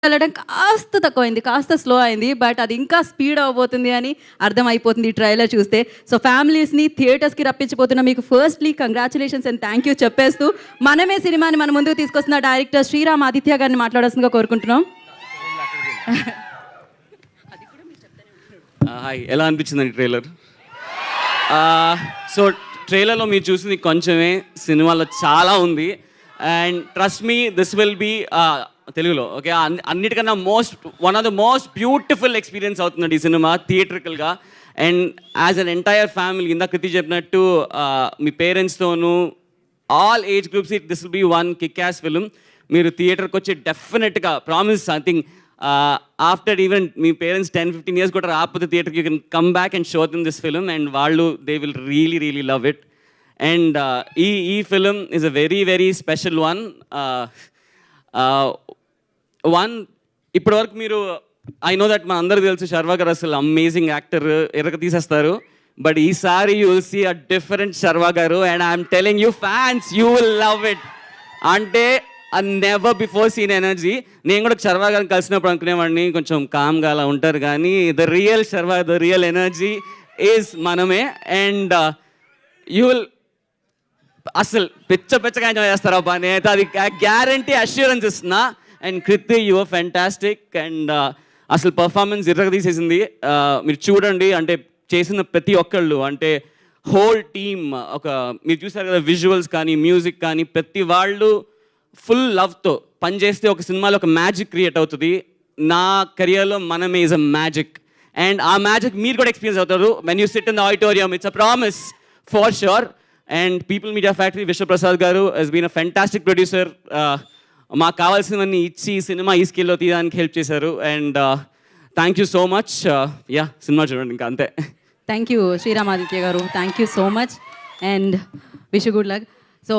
వెళ్ళడం కాస్త తక్కువైంది, కాస్త స్లో అయింది. బట్ అది ఇంకా స్పీడ్ అవ్వబోతుంది అని అర్థమైపోతుంది ఈ ట్రైలర్ చూస్తే. సో ఫ్యామిలీస్‌ని థియేటర్స్‌కి రప్పించబోతున్న మీకు firstly congratulations and thank you చెప్పేస్తూ, మనమే సినిమాని మన ముందుకు తీసుకొస్తున్న డైరెక్టర్ శ్రీరామ్ ఆదిత్య గారిని మాట్లాడాల్సిందిగా కోరుకుంటున్నాం. హాయ్, ఎలా అనిపించిందండి ట్రైలర్? సో ట్రైలర్లో మీరు చూసింది కొంచెమే, సినిమాలో చాలా ఉంది. And trust me, this will be తెలుగులో ఓకే, అన్నిటికన్నా one of the most beautiful experience అవుతుందండి ఈ సినిమా థియేట్రికల్గా. And as an entire family, ఇందాక కృతి చెప్పినట్టు మీ పేరెంట్స్తోనూ all age groups, this will be one kick ass film. మీరు థియేటర్కి వచ్చి డెఫినెట్గా promise, I think after even మీ పేరెంట్స్ 10-15 years కూడా రాకపోతే థియేటర్కి, you can come back and show them this film and వాళ్ళు they will really love it. And ఈ film is a very special one. ఇప్పటివరకు మీరు, ఐ నో దట్ మన అందరికి తెలుసు శర్వా గారు అసలు అమేజింగ్ యాక్టర్, ఎరగ తీసేస్తారు. బట్ ఈసారి you will see a different Sharwa గారు and I'm telling you fans, you will love it. అంటే నెవర్ బిఫోర్ సీన్ ఎనర్జీ. నేను కూడా శర్వా గారిని కలిసినప్పుడు అనుకునేవాడిని కొంచెం కామ్గా అలా ఉంటారు, కానీ the real Sharwa, the real energy is మనమే. అండ్ యూ విల్ అసలు పిచ్చగా ఎంజాయ్ చేస్తారు అబ్బా, నేనైతే అది గ్యారంటీ అష్యూరెన్స్ ఇస్తున్నా. And Kriti, you are fantastic. And అసలు పర్ఫార్మెన్స్ ఇరగ తీసేసింది. మీరు చూడండి, అంటే చేసిన ప్రతి ఒక్కళ్ళు, అంటే హోల్ టీమ్, మీరు చూసారు కదా విజువల్స్ కానీ మ్యూజిక్ కానీ, ప్రతి వాళ్ళు ఫుల్ లవ్తో పనిచేస్తే ఒక సినిమాలో ఒక మ్యాజిక్ క్రియేట్ అవుతుంది. నా కెరియర్లో Manamey is a magic. And ఆ మ్యాజిక్ మీరు కూడా ఎక్స్పీరియన్స్ అవుతారు when you sit in the auditorium. It's a promise for sure. And People Media Factory Vishwaprasad గారు he's been a fantastic producer. మాకు కావాల్సినవన్నీ ఇచ్చి సినిమా ఈ స్కిల్లో తీయడానికి హెల్ప్ చేశారు. And thank you so much. Yeah, సినిమా చూడండి, ఇంకా అంతే. థ్యాంక్ యూ శ్రీరామ్ ఆదిత్య గారు, thank you so much and wish good luck. So